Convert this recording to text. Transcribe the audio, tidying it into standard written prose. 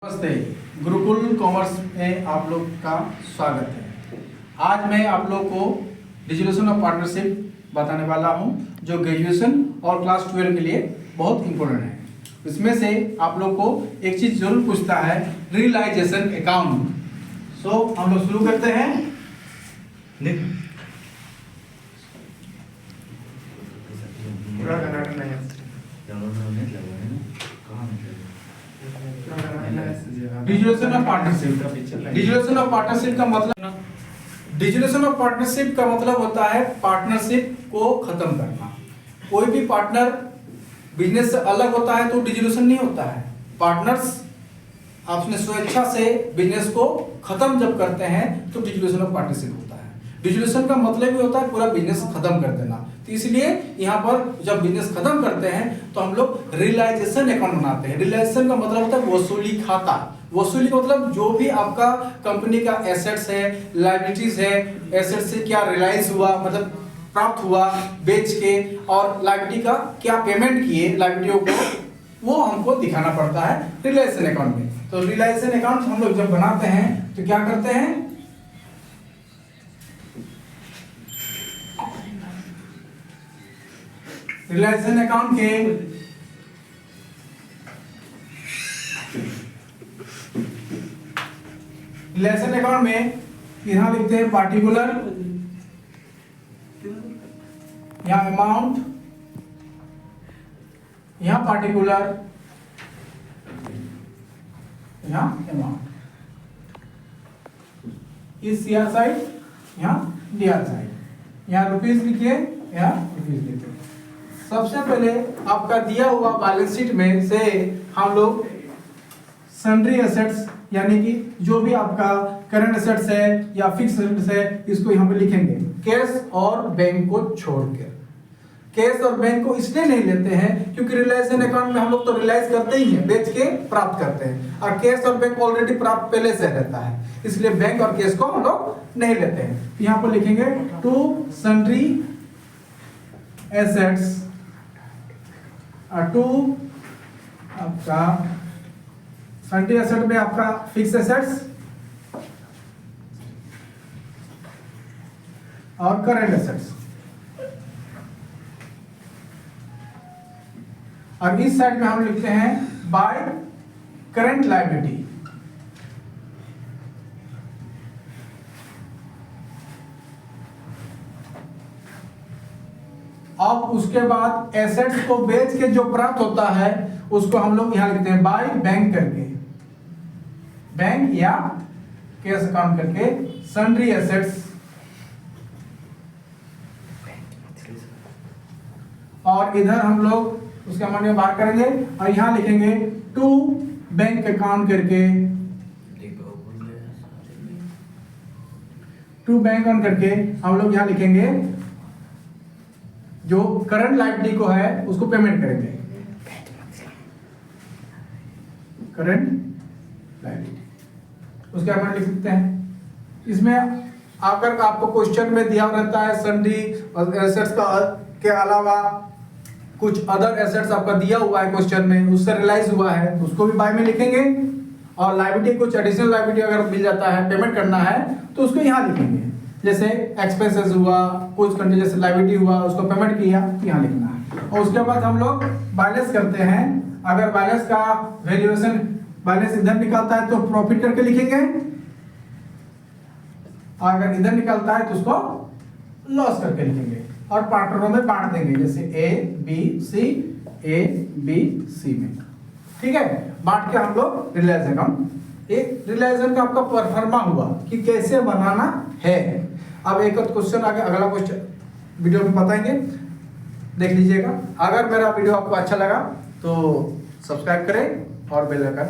नमस्ते, गुरुकुल कॉमर्स में आप लोग का स्वागत है। आज मैं आप लोग को डिसोल्यूशन ऑफ पार्टनरशिप बताने वाला हूं, जो ग्रेजुएशन और क्लास 12 के लिए बहुत इंपॉर्टेंट है। इसमें से आप लोग को एक चीज जरूर पूछता है, रियलाइजेशन अकाउंट। सो हम लोग शुरू करते हैं। Dissolution of partnership. Dissolution of partnership का मतलब, डिसोल्यूशन ऑफ पार्टनरशिप का मतलब होता है पार्टनरशिप को खत्म करना। कोई भी पार्टनर बिजनेस से अलग होता है तो डिसोल्यूशन नहीं होता है। पार्टनर्स अपने स्वेच्छा से बिजनेस को खत्म जब करते हैं तो डिसोल्यूशन ऑफ पार्टनरशिप होता है। डिसोल्यूशन का मतलब ही होता है पूरा बिजनेस खत्म कर देना। तो इसलिए यहाँ पर जब बिजनेस खत्म करते हैं तो हम लोग रियलाइजेशन अकाउंट बनाते हैं। रियलाइजेशन का मतलब होता है वसूली खाता। वसूली का मतलब जो भी आपका कंपनी का एसेट्स है, लायबिलिटीज है, एसेट से क्या रियलाइज हुआ, मतलब प्राप्त हुआ बेच के, और लायबिलिटी का क्या पेमेंट किए लायबिलिटियों को, वो हमको दिखाना पड़ता है रियलाइजेशन अकाउंट में। तो रियलाइजेशन अकाउंट हम लोग जब बनाते हैं तो क्या करते हैं, रियलाइजेशन अकाउंट के रियलाइजेशन अकाउंट में यहां लिखते हैं पार्टिकुलर, यहां अमाउंट, यहां पार्टिकुलर, यहां अमाउंट, इस सीआर साइड, यहां डीआर साइड, यहां रुपीस लिखिए, यहां रुपीस लिखिए। सबसे पहले आपका दिया हुआ बैलेंस शीट में से हम लोग सन्ड्री एसेट्स, यानी कि जो भी आपका करंट एसेट्स है या फिक्स एसेट्स है, इसको यहाँ पे लिखेंगे कैश और बैंक को छोड़कर। कैश और बैंक को इसलिए नहीं लेते हैं क्योंकि रियलाइजेशन अकाउंट में हम लोग तो रियलाइज करते ही हैं, बेच के प्राप्त करते हैं, और कैश और बैंक ऑलरेडी प्राप्त पहले से रहता है, इसलिए बैंक और कैश को हम लोग नहीं लेते हैं। यहाँ पर लिखेंगे टू सन्ड्री एसेट्स, टू आपका सन्ड्री एसेट में आपका फिक्स एसेट्स और करंट एसेट्स, और इस साइड में हम लिखते हैं बाय करंट लायबिलिटी। अब उसके बाद एसेट्स को बेच के जो प्राप्त होता है उसको हम लोग यहां लिखते हैं बाय बैंक करके, बैंक या कैश अकाउंट करके सन्ड्री एसेट्स, और इधर हम लोग उसके अमाउंट में बाहर करेंगे और यहां लिखेंगे टू बैंक अकाउंट करके, टू बैंक अकाउंट करके हम लोग यहां लिखेंगे जो करंट लायबिलिटी को है उसको पेमेंट करेंगे, करंट लायबिलिटी, उसके अमाउंट लिख सकते हैं। इसमें अगर आपको क्वेश्चन में दिया रहता है सन्ड्री एसेट्स का के अलावा कुछ अदर एसेट्स आपका दिया हुआ है क्वेश्चन में, उससे रियलाइज हुआ है तो उसको भी बाय में लिखेंगे, और लायबिलिटी कुछ एडिशनल लायबिलिटी अगर मिल जाता है, पेमेंट करना है तो उसको यहाँ लिखेंगे। जैसे एक्सपेंसेस हुआ, कुछ कंटीजेंसी लायबिलिटी हुआ, उसको पेमेंट किया, यहाँ लिखना है। और उसके बाद हम लोग बैलेंस करते हैं। अगर बैलेंस का वैल्यूएशन बैलेंस इधर निकलता है तो प्रॉफिट करके लिखेंगे, अगर इधर निकलता है तो उसको लॉस करके लिखेंगे, और पार्टनरों में बांट देंगे, जैसे ए बी सी में, ठीक है। बांट के हम लोग रियलाइजेशन अकाउंट, एक रियलाइजेशन का आपका परफॉर्मा हुआ कि कैसे बनाना है। अब एक क्वेश्चन आगे, अगला क्वेश्चन वीडियो में बताएंगे, देख लीजिएगा। अगर मेरा वीडियो आपको अच्छा लगा तो सब्सक्राइब करें और बेल आइकन